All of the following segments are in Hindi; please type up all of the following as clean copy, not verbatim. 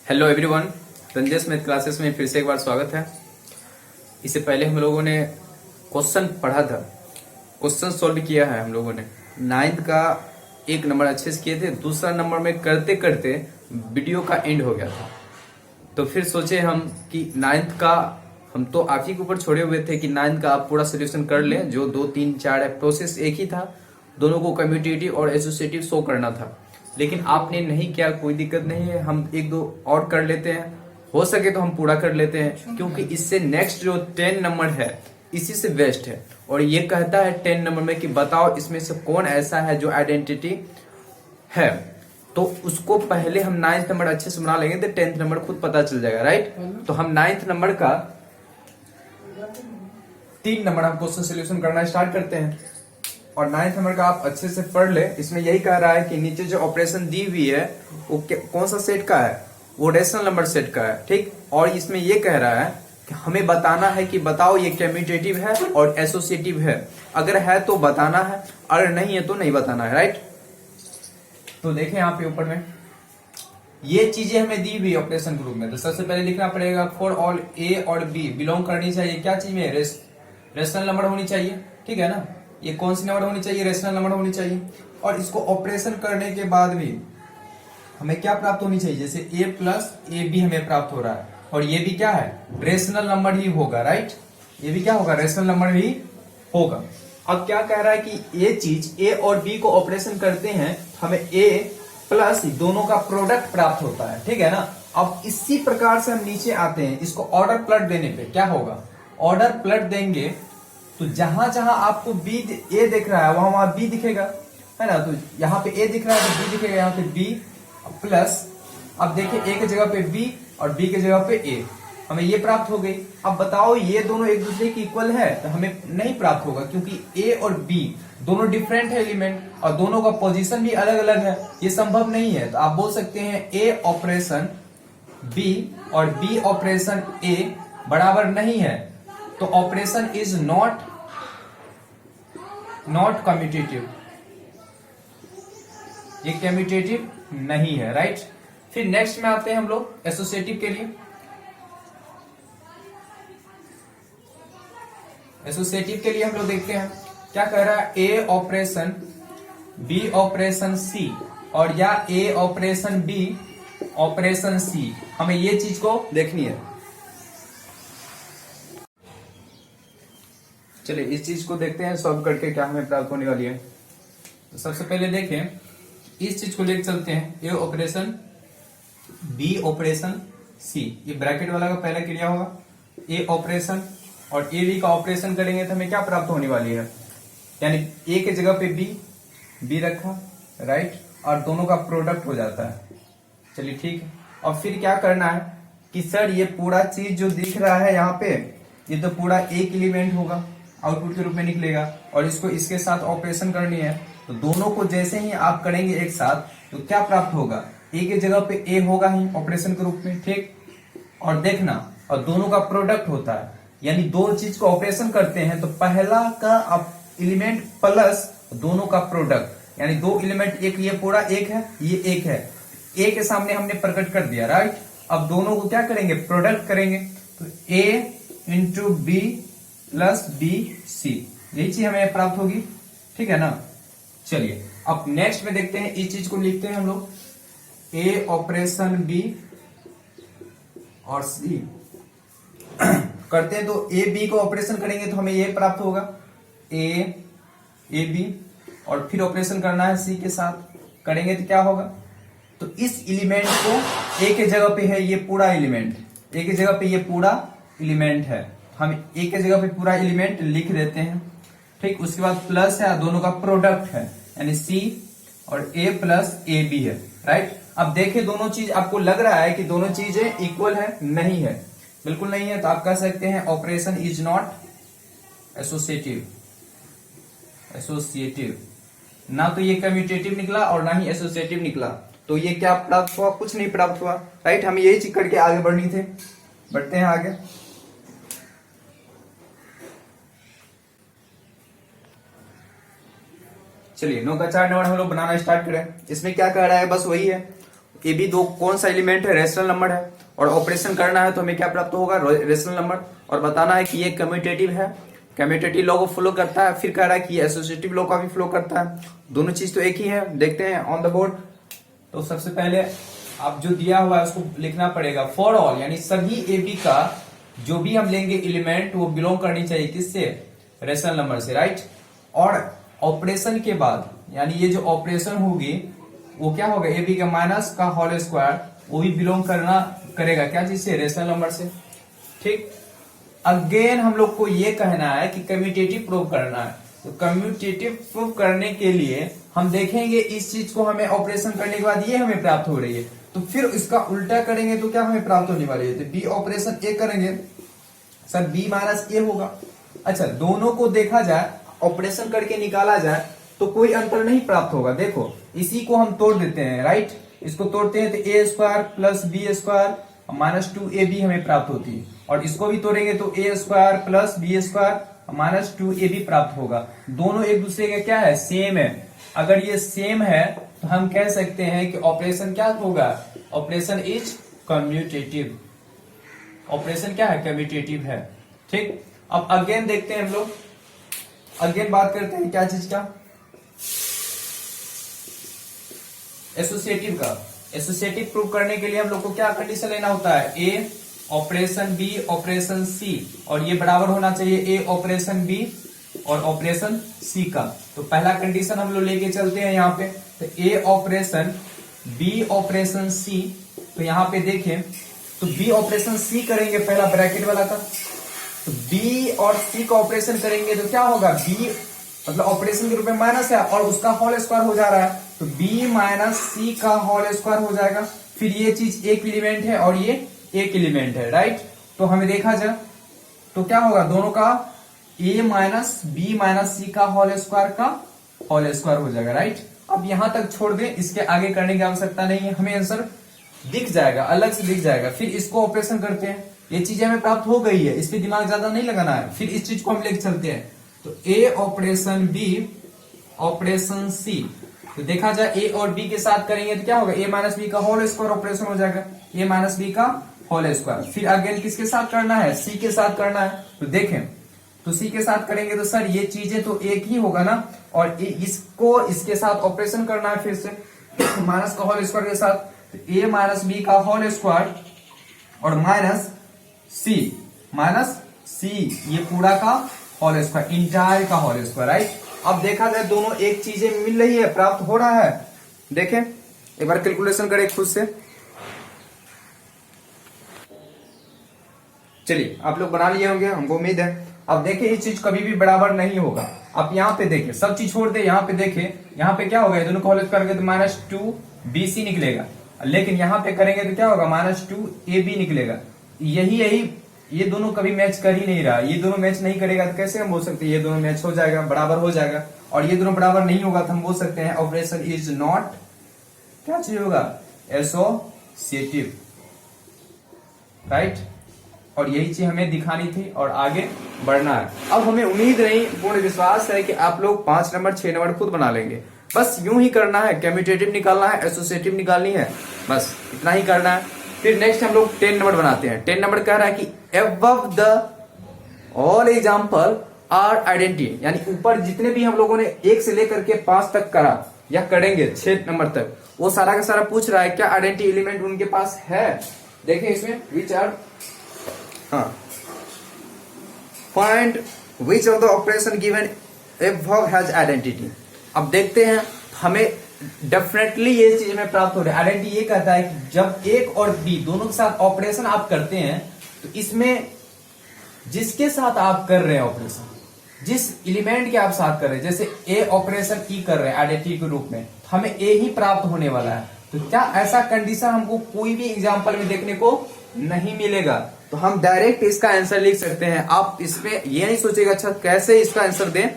Hello everyone, Ranjesh math classes में फिर से एक बार स्वागत है। इससे पहले हम लोगों ने क्वेश्चन पढ़ा था, क्वेश्चन सॉल्व किया है हम लोगों ने। नाइन्थ का एक नंबर अच्छे से किए थे, दूसरा नंबर में करते करते वीडियो का एंड हो गया था। तो फिर सोचे हम कि नाइन्थ का हम तो आप ही के ऊपर छोड़े हुए थे कि नाइन्थ का आप पूरा सोल्यूशन कर लें। जो 2 3 4 है, प्रोसेस एक ही था, दोनों को कम्यूटेटिव और एसोसिएटिव शो करना था, लेकिन आपने नहीं किया। कोई दिक्कत नहीं है, हम 1 2 और कर लेते हैं, हो सके तो हम पूरा कर लेते हैं, क्योंकि इससे नेक्स्ट जो 10 नंबर है इसी से बेस्ट है। और ये कहता है 10 नंबर में कि बताओ इसमें से कौन ऐसा है जो आइडेंटिटी है। तो उसको पहले हम 9th नंबर अच्छे से बना लेंगे तो 10th नंबर खुद पता चल जाएगा, राइट। तो हम 9th नंबर का 3 नंबर हम क्वेश्चन सोल्यूशन करना स्टार्ट करते हैं। और 9th नंबर का आप अच्छे से पढ़ ले। इसमें यही कह रहा है कि नीचे जो ऑपरेशन दी हुई है वो कौन सा सेट का है, वो रेशनल नंबर सेट का है, ठीक। और इसमें ये कह रहा है कि हमें बताना है कि बताओ ये कम्यूटेटिव है और एसोसिएटिव है। अगर है तो बताना है, अगर नहीं है तो नहीं बताना है, राइट। तो देखें यहाँ पे ऊपर में ये चीजें हमें दी हुई ऑपरेशन ग्रुप में। तो सबसे पहले लिखना पड़ेगा फॉर ऑल ए और बी बिलोंग करनी चाहिए क्या चीज में, रेशनल नंबर होनी चाहिए, ठीक है ना। ये कौन सी नंबर होनी चाहिए, रेशनल नंबर होनी चाहिए। और इसको ऑपरेशन करने के बाद भी हमें क्या प्राप्त होनी चाहिए, जैसे a प्लस ए बी हमें प्राप्त हो रहा है, और ये भी क्या है, रेशनल नंबर ही होगा, राइट। ये भी क्या होगा, रेशनल नंबर ही होगा। अब क्या कह रहा है कि ये चीज a और b को ऑपरेशन करते हैं, हमें a प्लस दोनों का प्रोडक्ट प्राप्त होता है, ठीक है ना। अब इसी प्रकार से हम नीचे आते हैं, इसको ऑर्डर प्लट देने पे क्या होगा, ऑर्डर प्लट देंगे तो जहां जहां आपको बी ए दिख रहा है वहां वहां बी दिखेगा, है ना। तो यहाँ पे ए दिख रहा है तो बी दिखेगा, यहाँ पे बी प्लस, अब देखिए ए की जगह पे बी और बी की जगह पे ए, हमें ये प्राप्त हो गई। अब बताओ ये दोनों एक दूसरे के इक्वल है, तो हमें नहीं प्राप्त होगा, क्योंकि ए और बी दोनों डिफरेंट है एलिमेंट, और दोनों का पोजीशन भी अलग अलग है, ये संभव नहीं है। तो आप बोल सकते हैं ए ऑपरेशन बी और बी ऑपरेशन ए बराबर नहीं है, तो ऑपरेशन इज नॉट कम्यूटेटिव, ये कम्यूटेटिव नहीं है, राइट। फिर नेक्स्ट में आते हैं हम लोग एसोसिएटिव के लिए। एसोसिएटिव के लिए हम लोग देखते हैं क्या कह रहा है, ए ऑपरेशन बी ऑपरेशन सी, और या ए ऑपरेशन बी ऑपरेशन सी, हमें ये चीज को देखनी है। चलिए इस चीज को देखते हैं सॉल्व करके क्या हमें प्राप्त होने वाली है। तो सबसे पहले देखें, इस चीज को लेकर चलते हैं, ए ऑपरेशन बी ऑपरेशन सी, ये ब्रैकेट वाला का पहला क्रिया होगा, ए ऑपरेशन और ए बी का ऑपरेशन करेंगे तो हमें क्या प्राप्त होने वाली है, यानी ए के जगह पे बी रखा, राइट, और दोनों का प्रोडक्ट हो जाता है। चलिए ठीक है। और फिर क्या करना है कि सर ये पूरा चीज जो दिख रहा है यहाँ पे, ये तो पूरा एक एलिमेंट होगा, आउटपुट के रूप में निकलेगा, और इसको इसके साथ ऑपरेशन करनी है। तो दोनों को जैसे ही आप करेंगे एक साथ तो क्या प्राप्त होगा, ए की जगह पे ए होगा ही ऑपरेशन के रूप में, ठीक। और देखना, और दोनों का प्रोडक्ट होता है, यानी दो चीज को ऑपरेशन करते हैं तो पहला का एलिमेंट प्लस दोनों का प्रोडक्ट, यानी दो एलिमेंट, एक ये पूरा एक है, ये एक है, ए के सामने हमने प्रकट कर दिया, राइट। अब दोनों को क्या करेंगे, प्रोडक्ट करेंगे, तो A into B plus B C, यही चीज हमें प्राप्त होगी, ठीक है ना। चलिए अब नेक्स्ट में देखते हैं, इस चीज को लिखते हैं हम लोग, ए ऑपरेशन बी और सी करते हैं, तो ए बी को ऑपरेशन करेंगे तो हमें ये प्राप्त होगा, ए बी, और फिर ऑपरेशन करना है सी के साथ, करेंगे तो क्या होगा, तो इस एलिमेंट को ए के जगह पे है ये पूरा एलिमेंट, ए के जगह पे ये पूरा एलिमेंट है, हम ए के जगह पे पूरा एलिमेंट लिख देते हैं, ठीक। उसके बाद प्लस है, दोनों का प्रोडक्ट है, यानी सी और ए प्लस ए बी है, राइट। अब देखें दोनों चीज, आपको लग रहा है कि दोनों चीजें इक्वल है, नहीं है, बिल्कुल नहीं है, तो आप कह सकते हैं ऑपरेशन इज नॉट एसोसिएटिव, ना तो ये कम्यूटेटिव निकला और ना ही एसोसिएटिव निकला। तो ये क्या प्राप्त हुआ, कुछ नहीं प्राप्त हुआ, राइट। हमें यही चीज करके आगे बढ़नी थे, बढ़ते हैं आगे। चलिए 9 का 4 नंबर हम लोग बनाना स्टार्ट करें। इसमें क्या कह रहा है, बस वही है, ए बी दो कौन सा एलिमेंट है, रेशनल नंबर है, और ऑपरेशन करना है तो हमें क्या प्राप्त होगा, रेशनल नंबर, और बताना है कि ये कम्यूटेटिव है, कम्यूटेटिव लॉ को फॉलो करता है, फिर कह रहा है कि एसोसिएटिव लॉ का भी फॉलो करता है, दोनों चीज तो एक ही है। देखते हैं ऑन द बोर्ड। तो सबसे पहले आप जो दिया हुआ है उसको लिखना पड़ेगा, फॉर ऑल यानी सभी ए बी का जो भी हम लेंगे एलिमेंट वो बिलोंग करनी चाहिए किससे, रेशनल नंबर से, राइट। और ऑपरेशन के बाद यानी ये जो ऑपरेशन होगी वो क्या होगा, ए बी का माइनस का होल स्क्वायर वो भी बिलोंग करेगा क्या चीज से, रेशनल नंबर से, ठीक। अगेन हम लोग को ये कहना है कि कम्यूटेटिव प्रूव करना है, तो कम्यूटेटिव प्रूव करने के लिए हम देखेंगे इस चीज को हमें ऑपरेशन करने के बाद ये हमें प्राप्त हो रही है, तो फिर इसका उल्टा करेंगे तो क्या हमें प्राप्त होने वाली है, तो बी ऑपरेशन ए करेंगे सर बी माइनस ए होगा। अच्छा, दोनों को देखा जाए, ऑपरेशन करके निकाला जाए तो कोई अंतर नहीं प्राप्त होगा। देखो इसी को हम तोड़ देते हैं, राइट, इसको तोड़ते हैं तो A square plus B square minus 2ab हमें प्राप्त होती है, और इसको भी तोड़ेंगे तो A square plus B square minus 2ab प्राप्त होगा। दोनों एक दूसरे के क्या है, सेम है। अगर ये सेम है तो हम कह सकते हैं कि ऑपरेशन क्या होगा, ऑपरेशन इज कम्यूटेटिव, ऑपरेशन क्या है, कम्यूटेटिव है, ठीक। अब अगेन देखते हैं हम लोग, अगेन बात करते हैं क्या चीज का, एसोसिएटिव का। एसोसिएटिव प्रूव करने के लिए हम लोग को क्या कंडीशन लेना होता है, ए ऑपरेशन बी ऑपरेशन सी, और ये बराबर होना चाहिए ए ऑपरेशन बी और ऑपरेशन सी का। तो पहला कंडीशन हम लोग लेके चलते हैं यहाँ पे, तो ए ऑपरेशन बी ऑपरेशन सी, तो यहाँ पे देखें तो बी ऑपरेशन सी करेंगे पहला ब्रैकेट वाला का, तो बी और सी का ऑपरेशन करेंगे तो क्या होगा, बी मतलब ऑपरेशन के रूप में माइनस है और उसका होल स्क्वायर हो जा रहा है, तो b माइनस सी का होल स्क्वायर हो जाएगा। फिर ये चीज एक एलिमेंट है और ये एक एलिमेंट है, राइट। तो हमें देखा जाए तो क्या होगा, दोनों का a माइनस बी माइनस सी का होल स्क्वायर हो जाएगा, राइट। अब यहां तक छोड़ दें, इसके आगे करने की आवश्यकता नहीं है, हमें आंसर दिख जाएगा, अलग से दिख जाएगा। फिर इसको ऑपरेशन करते हैं, ये चीजें हमें प्राप्त हो गई है, इस पे दिमाग ज्यादा नहीं लगाना है। फिर इस चीज को हम लेके चलते हैं, तो ए ऑपरेशन बी ऑपरेशन सी, तो देखा जाए ए और बी के साथ करेंगे तो क्या होगा, ए माइनस बी का होल स्क्वायर ऑपरेशन हो जाएगा, ए माइनस बी का होल स्क्वायर। फिर अगेन किसके साथ करना है, सी के साथ करना है, तो देखें तो सी के साथ करेंगे तो सर ये चीजें तो एक ही होगा ना, और इसको इसके साथ ऑपरेशन करना है फिर से माइनस का होल स्क्वायर के साथ, तो ए माइनस बी का होल स्क्वायर और माइनस सी ये पूरा का होल स्क्वायर, इंटायर का होल स्क्वायर, राइट। अब देखा जाए दोनों एक चीजें मिल रही है, प्राप्त हो रहा है। देखें एक बार कैलकुलेशन करें खुद से, चलिए आप लोग बना लिए होंगे हमको उम्मीद है। अब देखें ये चीज कभी भी बराबर नहीं होगा। आप यहाँ पे देखें, सब चीज छोड़ दे, यहाँ पे देखें, यहाँ पे क्या होगा, दोनों को होल स्क्वायर करेंगे तो माइनस 2bc निकलेगा, लेकिन यहाँ पे करेंगे तो क्या होगा, माइनस 2ab निकलेगा। यही ये दोनों कभी मैच कर ही नहीं रहा, ये दोनों मैच नहीं करेगा तो कैसे हम बोल सकते हैं ये दोनों मैच हो जाएगा, बराबर हो जाएगा। और ये दोनों बराबर नहीं होगा तो हम बोल सकते हैं ऑपरेशन इज नॉट, क्या चीज होगा, एसोसिएटिव, राइट। और यही चीज हमें दिखानी थी और आगे बढ़ना है। अब हमें उम्मीद नहीं, पूर्ण विश्वास है कि आप लोग 5 नंबर 6 नंबर खुद बना लेंगे। बस यूं ही करना है, कम्यूटेटिव निकालना है, एसोसिएटिव निकालनी है, बस इतना ही करना है। फिर नेक्स्ट हम लोग 10 नंबर बनाते हैं। 10 नंबर कह रहा है कि above the all example are identity, यानी ऊपर जितने भी हम लोगों ने 1 से लेकर के 5 तक करा या करेंगे 6 नंबर तक, वो सारा का सारा पूछ रहा है क्या आइडेंटिटी एलिमेंट उनके पास है। देखें इसमें which are, find which of the operation given above has identity. अब देखते हैं, हमें डेफिनेटली ये चीज में प्राप्त हो रही है। आइडेंटिटी ये कहता है कि जब एक और बी दोनों के साथ ऑपरेशन आप करते हैं तो इसमें जिसके साथ आप कर रहे हैं ऑपरेशन, जिस एलिमेंट के आप साथ कर रहे हैं, जैसे ए ऑपरेशन ई कर रहे हैं आइडेंटिटी के रूप में, हमें ए ही प्राप्त होने वाला है। तो क्या ऐसा कंडीशन हमको कोई भी एग्जाम्पल में देखने को नहीं मिलेगा, तो हम डायरेक्ट इसका आंसर लिख सकते हैं। आप इसमें ये नहीं सोचेगा अच्छा कैसे इसका आंसर दें,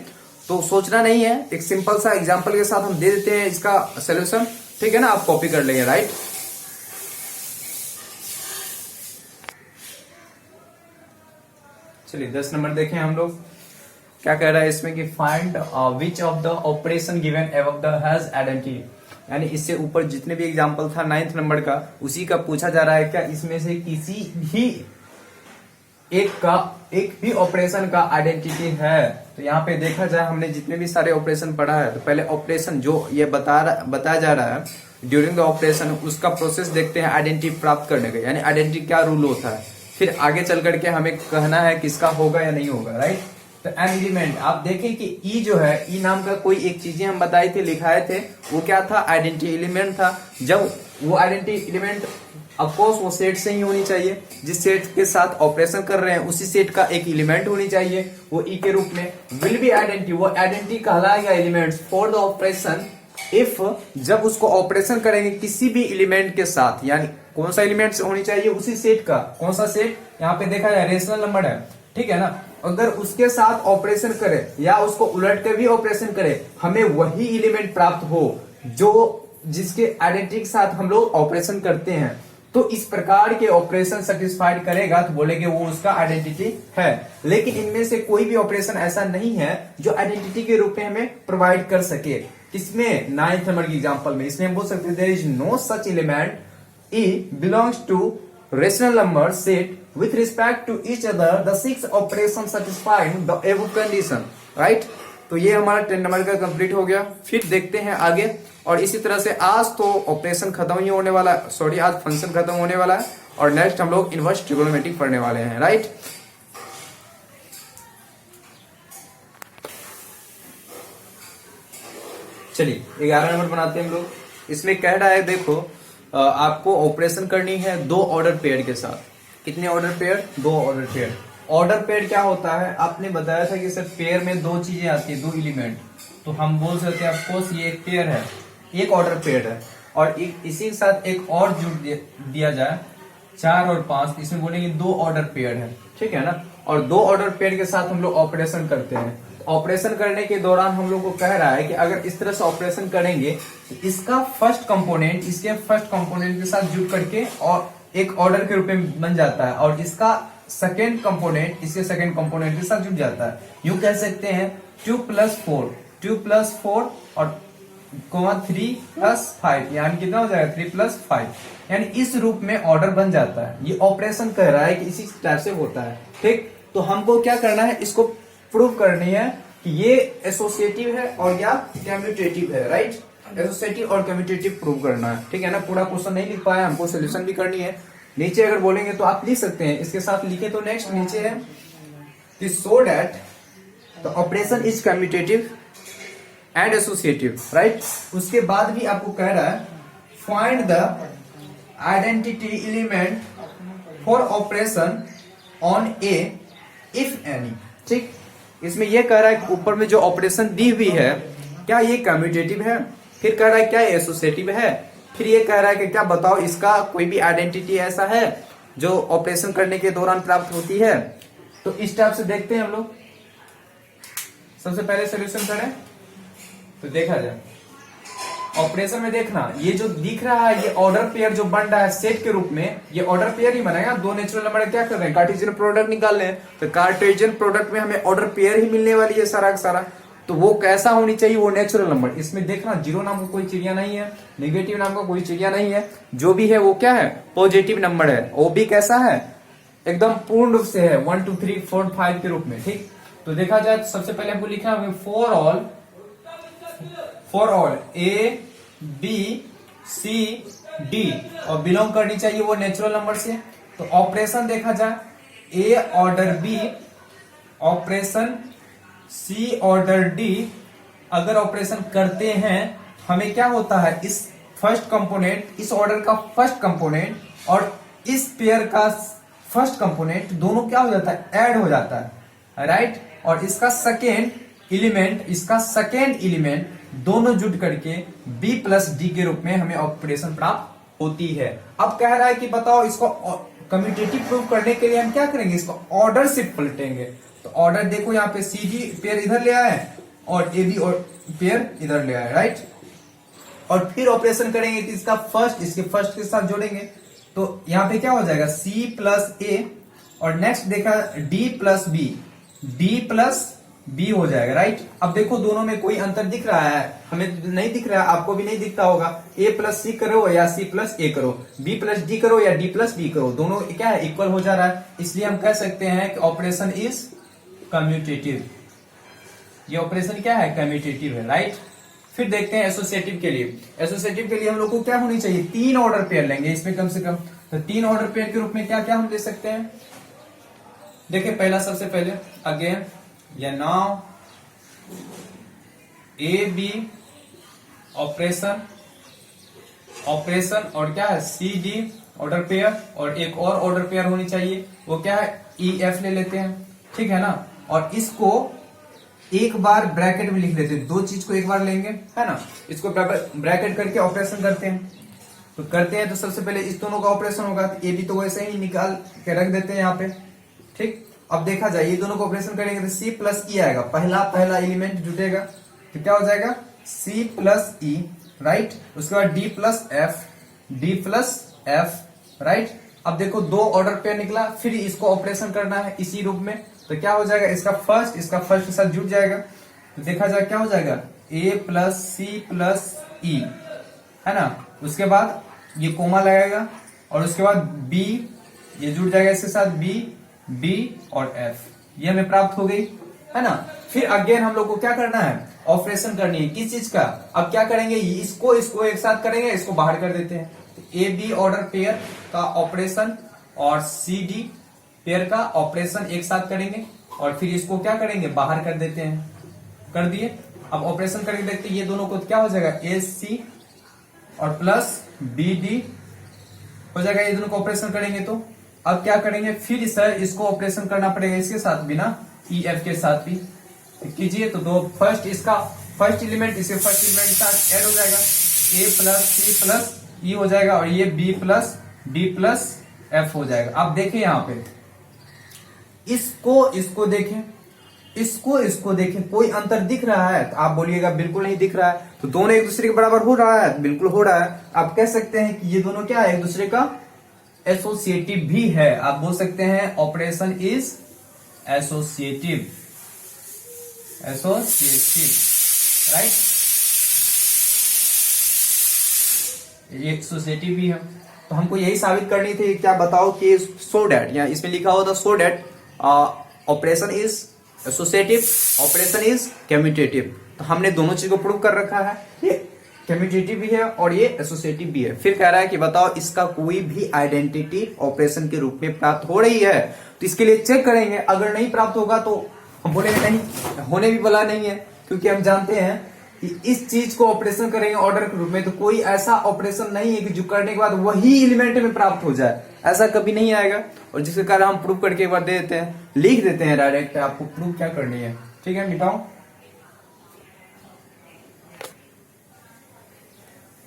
तो सोचना नहीं है, एक सिंपल सा एग्जांपल के साथ हम दे देते हैं इसका सॉल्यूशन, ठीक है ना। आप कॉपी कर लेंगे, राइट। चलिए 10 नंबर देखें हम लोग, क्या कह रहा है इसमें कि find which of the operation given above the has identity. यानी इससे ऊपर जितने भी एग्जाम्पल था 9th नंबर का, उसी का पूछा जा रहा है क्या इसमें से किसी भी एक भी ऑपरेशन का आइडेंटिटी है। तो यहाँ पे देखा जाए हमने जितने भी सारे ऑपरेशन पढ़ा है, तो पहले ऑपरेशन जो ये बताया जा रहा है ड्यूरिंग द ऑपरेशन, उसका प्रोसेस देखते हैं आइडेंटिटी प्राप्त करने का, यानी आइडेंटिटी क्या रूल होता है, फिर आगे चल करके हमें कहना है किसका होगा या नहीं होगा, राइट। तो एन एलिमेंट आप देखें कि ई जो है, ई नाम का कोई एक चीजें हम बताए थे, लिखाए थे, वो क्या था, आइडेंटिटी एलिमेंट था। जब वो आइडेंटिटी एलिमेंट ऑफकोर्स वो सेट से ही होनी चाहिए, जिस सेट के साथ ऑपरेशन कर रहे हैं उसी सेट का एक एलिमेंट होनी चाहिए, वो ई के रूप में विल बी आइडेंटिटी, वो आइडेंटिटी कहलाएगा elements for the operation if, जब उसको ऑपरेशन करेंगे किसी भी एलिमेंट के साथ, यानी कौन सा एलिमेंट होनी चाहिए, उसी सेट का, कौन सा सेट, यहाँ पे देखा जाए रेशनल नंबर है, ठीक है ना, अगर उसके साथ ऑपरेशन करे या उसको उलट कर भी ऑपरेशन करे, हमें वही एलिमेंट प्राप्त हो जो जिसके आइडेंटिटी के साथ हम लोग ऑपरेशन करते हैं। तो इस प्रकार के ऑपरेशन सेटिस्फाइड करेगा तो बोलेंगे वो उसका आइडेंटिटी है। लेकिन इनमें से कोई भी ऑपरेशन ऐसा नहीं है जो आइडेंटिटी के रूप में हमें प्रोवाइड कर सके। किसमें, 9th नंबर की एग्जांपल में, इसमें हम बोल सकते हैं there is no such element E belongs to rational number set with respect to each other the 6 operations satisfying the above condition, right। तो ये हमारा 10 नंबर का कंप्लीट हो गया। फिर देखते हैं आगे, और इसी तरह से आज तो ऑपरेशन खत्म ही होने वाला है, सॉरी आज फंक्शन खत्म होने वाला है, और नेक्स्ट हम लोग इनवर्स ट्रिगोनोमेट्रिक पढ़ने वाले हैं, राइट। चलिए 11 नंबर बनाते हैं हम लोग। इसमें कह रहा है देखो आपको ऑपरेशन करनी है दो ऑर्डर पेयर के साथ। कितने ऑर्डर पेयर, दो ऑर्डर पेयर। ऑर्डर पेयर क्या होता है, आपने बताया था कि सर पेयर में दो चीजें आती है, दो एलिमेंट, तो हम बोल सकते हैं ऑफकोर्स ये एक पेयर है, एक ऑर्डर पेयर है, और इसी के साथ एक और जुड़ दिया जाए 4 और 5, इसमें बोलेंगे दो ऑर्डर पेयर है, ठीक है ना। और दो ऑर्डर पेयर के साथ हम लोग ऑपरेशन करते हैं। ऑपरेशन करने के दौरान हम लोग को कह रहा है कि अगर इस तरह से ऑपरेशन करेंगे तो इसका फर्स्ट कंपोनेंट इसके फर्स्ट कंपोनेंट के साथ जुड़ करके और एक ऑर्डर के रूप में बन जाता है, और इसका सेकेंड कंपोनेंट इसके सेकेंड कंपोनेंट के साथ जुड़ जाता है। यूं कह सकते हैं 2 + 4 और 3 + 5, यानी कितना हो जाएगा 3 + 5, यानी इस रूप में ऑर्डर बन जाता है। ये ऑपरेशन कह रहा है कि इसी टाइप से होता है, ठीक। तो हमको क्या करना है, इसको प्रूव करनी है कि ये एसोसिएटिव है और या कम्यूटेटिव है, राइट। एसोसिएटिव और कम्यूटेटिव प्रूव करना है, ठीक है ना। पूरा क्वेश्चन नहीं लिख पाया, हमको सोल्यूशन भी करनी है। नीचे अगर बोलेंगे तो आप लिख सकते हैं, इसके साथ लिखे तो नेक्स्ट नीचे है कि so that the operation is commutative and associative, right. उसके बाद भी आपको कह रहा है find the identity element for operation on A if any, ठीक। इसमें यह कह रहा है कि ऊपर में जो ऑपरेशन दी हुई है क्या ये कम्यूटेटिव है, फिर कह रहा है क्या एसोसिएटिव है, फिर ये कह रहा है कि क्या बताओ इसका कोई भी आइडेंटिटी ऐसा है जो ऑपरेशन करने के दौरान प्राप्त होती है। तो इस टाइप से देखते हैं हम लोग। सबसे पहले सोल्यूशन करें तो देखा जाए ऑपरेशन में, देखना ये जो दिख रहा है ये ऑर्डर पेयर जो बन रहा है सेट के रूप में, ये ऑर्डर पेयर ही बनेगा। दो नेचुरल नंबर क्या कर रहे हैं, कार्टेशियन प्रोडक्ट निकाल रहे हैं, तो कार्टेशियन प्रोडक्ट में हमें ऑर्डर पेयर ही मिलने वाली है सारा का सारा। तो वो कैसा होनी चाहिए, वो नेचुरल नंबर। इसमें देखना जीरो नाम का कोई चिड़िया नहीं है, नेगेटिव नाम का कोई चिड़िया नहीं है, जो भी है वो क्या है, पॉजिटिव नंबर है। वो भी कैसा है, एकदम पूर्ण रूप से है, 1 2 3 4 5 के रूप में, ठीक। तो देखा जाए तो सबसे पहले हमको लिखना है for all A B C D, और बिलोंग करनी चाहिए वो नेचुरल नंबर से। तो ऑपरेशन देखा जाए ए ऑर्डर बी, ऑपरेशन सी ऑर्डर डी, अगर ऑपरेशन करते हैं हमें क्या होता है, इस फर्स्ट कंपोनेंट, इस ऑर्डर का फर्स्ट कंपोनेंट और इस पेयर का फर्स्ट कंपोनेंट दोनों क्या हो जाता है, ऐड हो जाता है, राइट। और इसका सेकेंड एलिमेंट दोनों जुड़ करके B + D के रूप में हमें ऑपरेशन प्राप्त होती है। अब कह रहा है कि बताओ इसको कम्यूटेटिव प्रूव करने के लिए हम क्या करेंगे, इसको ऑर्डर से पलटेंगे। तो ऑर्डर देखो यहाँ पे CD पेयर इधर ले आए और AB और पेयर इधर ले आए, राइट। और फिर ऑपरेशन करेंगे कि इसका फर्स्ट इसके फर्स्ट के साथ जोड़ेंगे, तो यहाँ पे क्या हो जाएगा C + A, और नेक्स्ट देखा D + B, D + बी हो जाएगा, राइट। अब देखो दोनों में कोई अंतर दिख रहा है? हमें नहीं दिख रहा है, आपको भी नहीं दिखता होगा। ए प्लस सी करो या सी प्लस ए करो, बी प्लस डी करो या डी प्लस बी करो, दोनों क्या है, इक्वल हो जा रहा है। इसलिए हम कह सकते हैं कि ऑपरेशन इज कम्यूटेटिव। ये ऑपरेशन क्या है, कम्यूटेटिव है, राइट। फिर देखते हैं एसोसिएटिव के लिए। एसोसिएटिव के लिए हम लोग को क्या होनी चाहिए, 3 ऑर्डर पेयर लेंगे इसमें कम से कम। तो 3 ऑर्डर पेयर के रूप में क्या क्या हम ले सकते हैं? देखिए पहला, सबसे पहले अगेन या नाउ ए बी ऑपरेशन और क्या है, सी डी ऑर्डर पेयर, और एक और ऑर्डर पेयर होनी चाहिए, वो क्या है, ई एफ ले लेते हैं, ठीक है ना। और इसको एक बार ब्रैकेट में लिख लेते हैं, दो चीज को एक बार लेंगे, है ना। इसको ब्रैकेट करके ऑपरेशन करते हैं। तो सबसे पहले इस दोनों का ऑपरेशन होगा, तो ए बी तो वैसे ही निकाल के रख देते हैं यहाँ पे, ठीक। अब देखा जाए ये दोनों को ऑपरेशन करेंगे तो सी प्लस ई आएगा, पहला एलिमेंट जुटेगा, तो क्या हो जाएगा, सी प्लस ई, राइट। उसके बाद डी प्लस एफ, राइट। अब देखो 2 ऑर्डर पेयर निकला, फिर इसको ऑपरेशन करना है इसी रूप में, तो क्या हो जाएगा, इसका फर्स्ट के साथ जुट जाएगा, तो देखा जाए क्या हो जाएगा, ए प्लस सी प्लस ई, है ना। उसके बाद ये कोमा लगेगा, और उसके बाद बी, ये जुड़ जाएगा इसके साथ, बी और एफ, ये हमें प्राप्त हो गई, है ना। फिर अगेन हम लोग को क्या करना है, ऑपरेशन करनी है, किस चीज का। अब क्या करेंगे, इसको एक साथ करेंगे, इसको बाहर कर देते हैं। ए बी ऑर्डर पेयर का ऑपरेशन और सी डी पेयर का ऑपरेशन एक साथ करेंगे, और फिर इसको क्या करेंगे, बाहर कर देते हैं। कर दिए। अब ऑपरेशन करके देखते हैं ये दोनों को, क्या हो जाएगा, ए सी और प्लस बी डी हो जाएगा। ये दोनों को ऑपरेशन करेंगे तो अब क्या करेंगे, फिर सर इसको ऑपरेशन करना पड़ेगा इसके साथ भी ना, ई एफ के साथ भी कीजिए। तो फर्स्ट एलिमेंट इसके फर्स्ट एलिमेंट के साथ ऐड हो जाएगा, ए प्लस सी प्लस ई हो जाएगा, और ये B plus D plus F हो जाएगा। अब देखिए यहाँ पे इसको देखें, कोई अंतर दिख रहा है? तो आप बोलिएगा बिल्कुल नहीं दिख रहा है। तो दोनों एक दूसरे के बराबर हो रहा है? बिल्कुल हो रहा है। आप कह सकते हैं कि ये दोनों क्या है, एक दूसरे का एसोसिएटिव भी है। आप बोल सकते हैं ऑपरेशन इज एसोसिएटिव, राइट। ये एसोसिएटिव भी है। तो हमको यही साबित करनी थी, क्या बताओ कि सो डैट, या इसमें लिखा होता so that operation is associative, operation is commutative. तो हमने दोनों चीज को प्रूव कर रखा है, ये कम्यूटेटिव भी है और ये एसोसिएटिव भी है। फिर कह रहा है कि बताओ इसका कोई भी आइडेंटिटी ऑपरेशन के रूप में प्राप्त हो रही है। तो इसके लिए चेक करेंगे, अगर नहीं प्राप्त होगा तो हम बोलेंगे नहीं, होने भी वाला नहीं है, क्योंकि हम जानते हैं कि इस चीज को ऑपरेशन करेंगे ऑर्डर के रूप में, तो कोई ऐसा ऑपरेशन नहीं है कि जो करने के बाद वही एलिमेंट में प्राप्त हो जाए, ऐसा कभी नहीं आएगा। और जिसके कारण हम प्रूव करके एक बार दे देते हैं, लिख देते हैं डायरेक्ट, आपको प्रूव क्या करनी है, ठीक है। मिटाओ,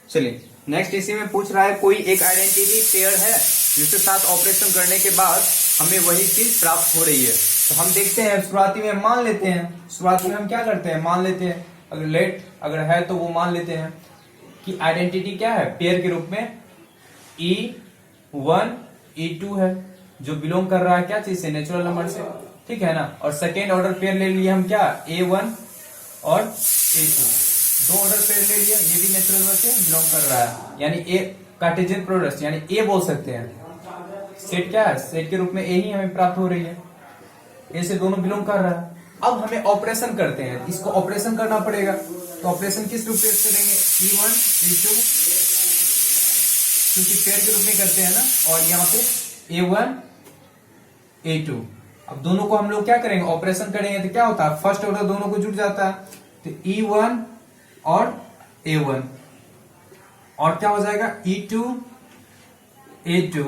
चलिए नेक्स्ट इसी में पूछ रहा है कोई एक आइडेंटिटी पेयर है जिसके साथ ऑपरेशन करने के बाद हमें वही चीज प्राप्त हो रही है। तो हम देखते हैं, शुरुआती में मान लेते हैं, शुरुआती में हम क्या करते हैं, मान लेते हैं, अगर है तो वो मान लेते हैं कि आइडेंटिटी क्या है, पेयर के रूप में E1 E2 है, जो बिलोंग कर रहा है क्या चीज से, नेचुरल नंबर से, ठीक है ना। और सेकेंड ऑर्डर पेयर ले लिए हम क्या, A1 और A2, 2 ऑर्डर पेयर ले लिया, ये भी नेचुरल नंबर से बिलोंग कर रहा है, यानी ए कार्टेशियन प्रोडक्ट, यानी ए बोल सकते हैं। सेट क्या है, सेट के रूप में ए ही हमें प्राप्त हो रही है, ए से दोनों बिलोंग कर रहा है। अब हमें ऑपरेशन करते हैं, इसको ऑपरेशन करना पड़ेगा। तो ऑपरेशन किस रूप में करेंगे, E1 E2, क्योंकि पेयर के रूप में करते हैं ना, और यहाँ पे A1 A2। अब दोनों को हम लोग क्या करेंगे, ऑपरेशन करेंगे, तो क्या होता है, फर्स्ट ऑर्डर दोनों को जुड़ जाता है, तो E1 और A1, और क्या हो जाएगा, E2 A2,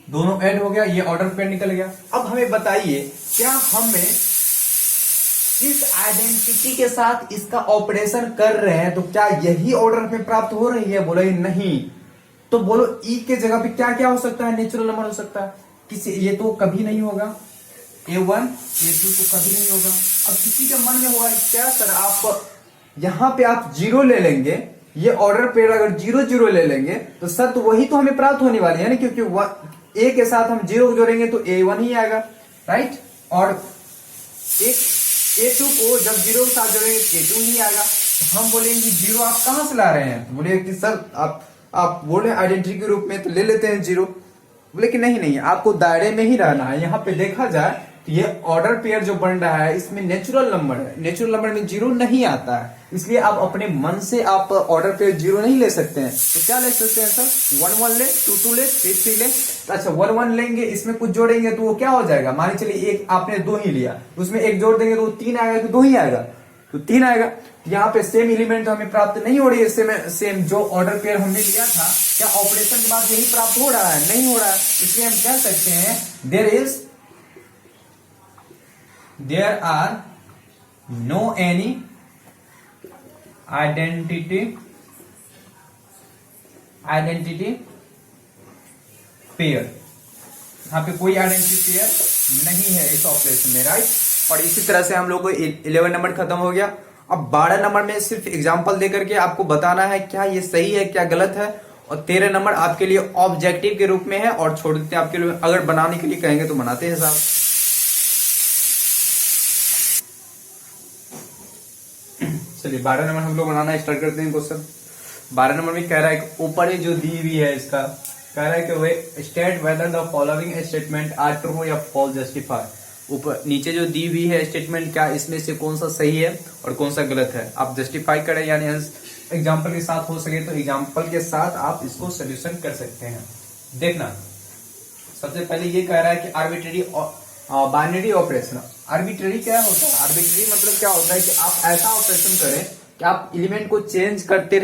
दोनों ऐड हो गया, ये ऑर्डर पेयर निकल गया। अब हमें बताइए, क्या हमें इस आइडेंटिटी के साथ इसका ऑपरेशन कर रहे हैं तो क्या यही ऑर्डर में प्राप्त हो रही है? बोलो नहीं। तो बोलो ई के जगह पे क्या क्या हो सकता है, नेचुरल नंबर हो सकता है, किसी ये तो कभी नहीं होगा, A1 A2 तो कभी नहीं होगा। अब किसी के मन में होगा क्या सर, आप यहां पे आप 0 ले लेंगे, ये ऑर्डर पेयर अगर 0 0 ले लेंगे तो सर तो वही तो हमें प्राप्त होने वाली है ना, क्योंकि ए के साथ हम 0 जोड़ेंगे तो A1 ही आएगा, राइट। और एक A2 को जब जीरो के साथ जोड़ेंगे A2 ही आएगा। तो हम बोलेंगे जीरो आप कहां से ला रहे हैं, तो बोले कि सर आप बोल रहे हैं आइडेंटिटी के रूप में, तो ले लेते हैं जीरो। बोले कि नहीं नहीं, आपको दायरे में ही रहना है। यहाँ पे देखा जाए तो ये ऑर्डर पेयर जो बन रहा है इसमें नेचुरल नंबर है, नेचुरल नंबर में जीरो नहीं आता है, इसलिए आप अपने मन से आप ऑर्डर पेयर जीरो नहीं ले सकते हैं। तो क्या ले सकते हैं सर, 1 1 ले, 2 2 ले, 3 3 ले। अच्छा 1 1 लेंगे, इसमें कुछ जोड़ेंगे तो वो क्या हो जाएगा, मान चलिए एक आपने 2 ही लिया, उसमें एक जोड़ देंगे तो 3 आएगा कि 2 ही आएगा, तो 3 आएगा। यहाँ पे सेम एलिमेंट हमें प्राप्त नहीं हो रही है, सेम जो ऑर्डर पेयर हमने लिया था, क्या ऑपरेशन के बाद यही प्राप्त हो रहा है, नहीं हो रहा है। इसलिए हम कह सकते हैं there are no any identity pair, यहाँ पे कोई आइडेंटिटी पेयर नहीं है इस ऑपरेशन में, राइट। और इसी तरह से हम लोग को 11 नंबर खत्म हो गया। अब 12 नंबर में सिर्फ एग्जांपल देकर के आपको बताना है क्या ये सही है क्या गलत है, और 13 नंबर आपके लिए ऑब्जेक्टिव के रूप में है और छोड़ देते हैं आपके लिए, अगर बनाने के लिए कहेंगे तो बनाते हैं साहब। चलिए 12 नंबर हम लोग बनाना स्टार्ट करते हैं क्वेश्चन। 12 नंबर में कह रहा है कि ऊपर ही जो दी हुई है इसका कह रहा है कि वे state whether the following statement are true या फॉल्स जस्टिफाई। ऊपर नीचे जो दी हुई है स्टेटमेंट, क्या इसमें से कौन सा सही है और कौन सा गलत है, आप जस्टिफाई करें, यानी एग्जाम्पल के साथ हो सके तो एग्जाम्पल के साथ आप इसको सोल्यूशन कर सकते हैं। देखना सबसे पहले ये कह रहा है कि आर्बिट्रेरी बाइनरी ऑपरेशन। आर्बिट्रेरी क्या होता है, आर्बिट्रेरी मतलब क्या होता है कि आप ऐसा ऑपरेशन करें कि आप एलिमेंट को चेंज करते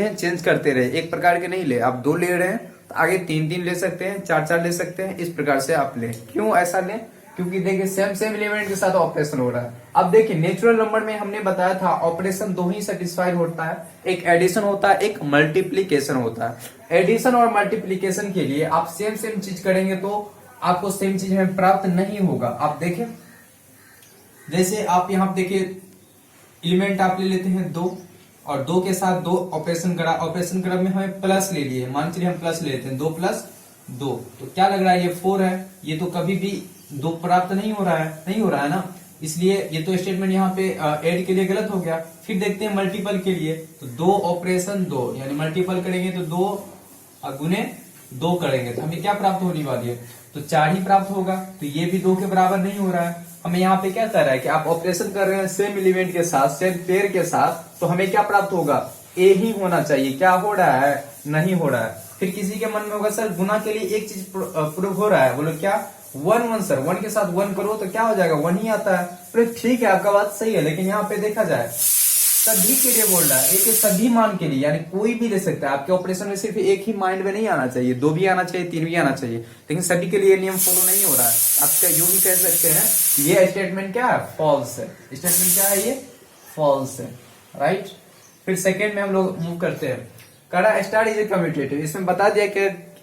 रहे, एक प्रकार के नहीं ले, आप 2 ले रहे हैं तो आगे 3 3 ले सकते हैं, 4 4 ले सकते हैं, इस प्रकार से आप लें। क्यों ऐसा लें, क्योंकि देखिए सेम एलिमेंट के साथ ऑपरेशन हो रहा है। अब देखिए नेचुरल नंबर में हमने बताया था ऑपरेशन 2 ही सेटिस्फाइड होता है, एक एडिशन होता है, एक मल्टीप्लीकेशन होता है। एडिशन और मल्टीप्लीकेशन के लिए आप सेम चीज करेंगे तो आपको सेम चीज हमें प्राप्त नहीं होगा। आप देखें जैसे आप यहाँ देखिए एलिमेंट आप ले लेते हैं 2 और 2 के साथ 2 ऑपरेशन करा, ऑपरेशन क्रम में हमें प्लस ले लिए, मान चलिए हम प्लस ले लेते हैं 2 + 2, तो क्या लग रहा है ये 4 है, ये तो कभी भी 2 प्राप्त नहीं हो रहा है ना, इसलिए ये तो स्टेटमेंट यहाँ पे ऐड के लिए गलत हो गया। फिर देखते हैं मल्टीपल के लिए, तो 2 ऑपरेशन 2 यानी मल्टीपल करेंगे तो 2 गुने 2 करेंगे तो हमें क्या प्राप्त होने वाली है, तो 4 ही प्राप्त होगा। तो ये भी 2 के बराबर नहीं हो रहा है। हमें यहाँ पे क्या कह रहा है कि आप ऑपरेशन कर रहे हैं सेम एलिमेंट के साथ, सेम पेयर के साथ, तो हमें क्या प्राप्त होगा, ए ही होना चाहिए। क्या हो रहा है, नहीं हो रहा है। फिर किसी के मन में होगा सर गुना के लिए एक चीज प्रूव हो रहा है, बोलो क्या, 1 1 सर, 1 के साथ 1 करो तो क्या हो जाएगा, 1 ही आता है। फिर ठीक है आपका बात सही है, लेकिन यहाँ पे देखा जाए सभी के लिए बोल रहा है, एक सभी मान के लिए, यानी कोई भी ले सकता है। आपके ऑपरेशन में सिर्फ एक ही माइंड में नहीं आना चाहिए, 2 भी आना चाहिए, 3 भी आना चाहिए, लेकिन सभी के लिए नियम फॉलो नहीं हो रहा है। आप क्या यूं भी कह सकते हैं ये स्टेटमेंट क्या है, फॉल्स है। स्टेटमेंट क्या है, ये फॉल्स है, राइट। फिर सेकेंड में हम लोग मूव करते हैं, करा स्टार इज ए कम्यूटेटिव। इसमें बता दिया कि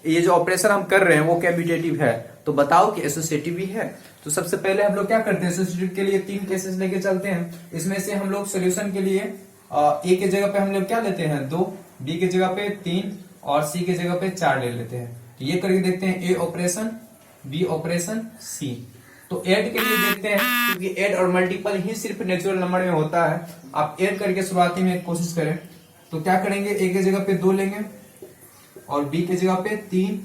ये जो ऑपरेशन हम कर रहे हैं वो कम्यूटेटिव है, तो बताओ कि एसोसिएटिव भी है। तो सबसे पहले हम लोग क्या करते हैं, एसोसिएटिव के लिए 3 केसेस लेके चलते हैं। इसमें से हम लोग सोल्यूशन के लिए ए के जगह पे हम लोग क्या लेते हैं 2, बी के जगह पे 3 और सी के जगह पे 4 ले लेते हैं। तो ये करके देखते हैं, ए ऑपरेशन, बी ऑपरेशन, सी। तो ऐड के लिए देखते हैं, क्योंकि ऐड और मल्टीपल ही सिर्फ नेचुरल नंबर में होता है। आप ऐड करके शुरुआती में कोशिश करें तो क्या करेंगे, ए के जगह पे 2 लेंगे और बी के जगह पे 3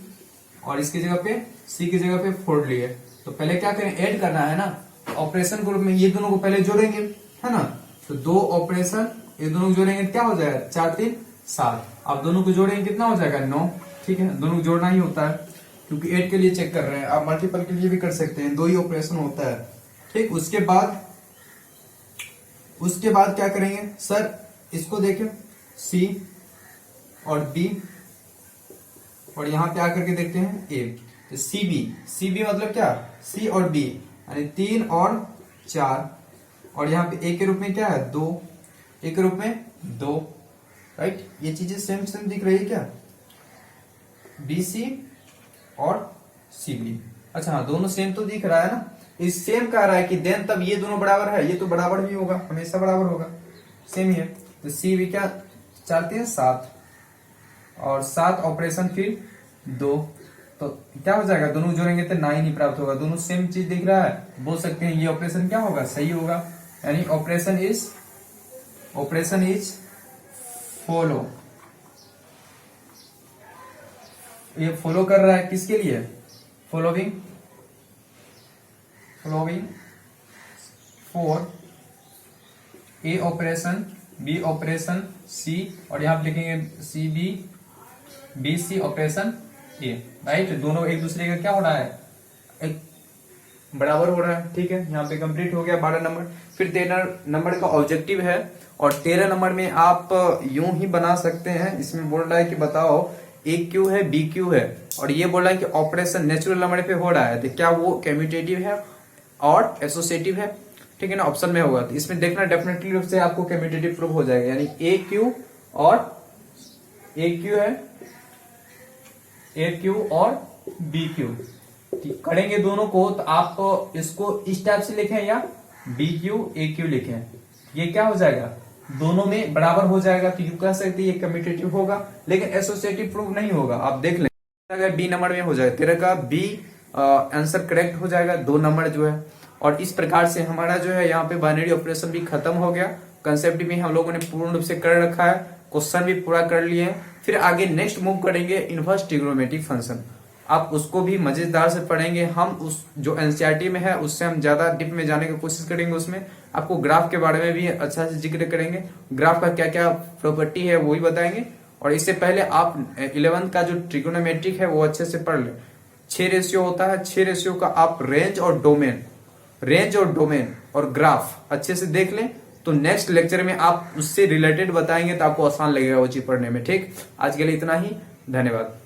और इसके जगह पे सी की जगह पे 4 लिए। तो पहले क्या करें, ऐड करना है ना, ऑपरेशन ग्रुप में ये दोनों को पहले जोड़ेंगे, है ना। तो 2 ऑपरेशन ये दोनों को जोड़ेंगे क्या हो जाएगा, 4 3 7। आप दोनों को जोड़ेंगे कितना हो जाएगा, 9। ठीक है, दोनों को जोड़ना ही होता है क्योंकि ऐड के लिए चेक कर रहे हैं। आप मल्टीपल के लिए भी कर सकते हैं, 2 ही ऑपरेशन होता है। ठीक, उसके बाद क्या करेंगे सर, इसको देखें सी और बी और यहां पे आकर के देखते हैं ए। तो सी बी मतलब क्या, सी और बी यानी 3 और 4 और यहाँ पे ए के रूप में क्या है 2, ए के रूप में 2, राइट। ये चीजें सेम दिख रही है क्या, बी सी और सी बी। अच्छा हाँ, दोनों सेम तो दिख रहा है ना। इस सेम कह रहा है कि देन तब ये दोनों बराबर है, ये तो बराबर भी होगा, हमेशा बराबर होगा, सेम ही है। तो सी बी क्या 4 3 7 और 7 ऑपरेशन फिर 2, तो क्या हो जाएगा, दोनों जोड़ेंगे तो 9 ही प्राप्त होगा। दोनों सेम चीज दिख रहा है, बोल सकते हैं ये ऑपरेशन क्या होगा, सही होगा। यानी ऑपरेशन इज फॉलो। ये फॉलो कर रहा है किसके लिए? Following for A operation, B operation, C, और यहां पे लिखेंगे C B, B C operation A, right. दोनों एक दूसरे का क्या हो रहा है? एक बराबर हो रहा है, ठीक है। यहाँ पे कंप्लीट हो गया 12 नंबर। फिर 13 नंबर का ऑब्जेक्टिव है, और 13 नंबर में आप यूं ही बना सकते हैं। इसमें बोल रहा है कि बताओ ए क्यू है, बी क्यू है, और ये बोल रहा है कि ऑपरेशन नेचुरल नंबर पे हो रहा है, तो क्या वो कम्यूटेटिव है और एसोसिएटिव है? ठीक है ना, ऑप्शन में होगा। तो इसमें देखना डेफिनेटली रूप से आपको कम्यूटेटिव प्रूफ हो जाएगा, यानी ए क्यू है, ए क्यू और बी क्यू करेंगे दोनों को, तो आप इसको इस टाइप से लिखें या बी क्यू ए क्यू लिखें, ये क्या हो जाएगा? दोनों में बराबर हो जाएगा, तो यू कह सकते हैं ये कम्यूटेटिव होगा, लेकिन एसोसिएटिव प्रूफ नहीं होगा। आप देख लें, अगर बी नंबर में हो जाए, तेरह का बी आंसर करेक्ट हो जाएगा, 2 नंबर जो है। और इस प्रकार से हमारा जो है यहाँ पे बाइनरी ऑपरेशन भी खत्म हो गया। कंसेप्ट भी हम लोगों ने पूर्ण रूप से कर रखा है, क्वेश्चन भी पूरा कर लिए हैं। फिर आगे नेक्स्ट मूव करेंगे इनवर्स ट्रिग्नोमेट्रिक फंक्शन, आप उसको भी मजेदार से पढ़ेंगे। हम उस जो एनसीईआरटी में है उससे हम ज्यादा डीप में जाने की कोशिश करेंगे। उसमें आपको ग्राफ के बारे में भी अच्छा से जिक्र करेंगे, ग्राफ का क्या क्या प्रॉपर्टी है वो भी बताएंगे। और इससे पहले आप 11th का जो ट्रिग्नोमेट्रिक है वो अच्छे से पढ़ ले। 6 रेशियो होता है, 6 रेशियो का आप रेंज और डोमेन और ग्राफ अच्छे से देख लें, तो नेक्स्ट लेक्चर में आप उससे रिलेटेड बताएंगे तो आपको आसान लगेगा वो चीज पढ़ने में। ठीक, आज के लिए इतना ही, धन्यवाद।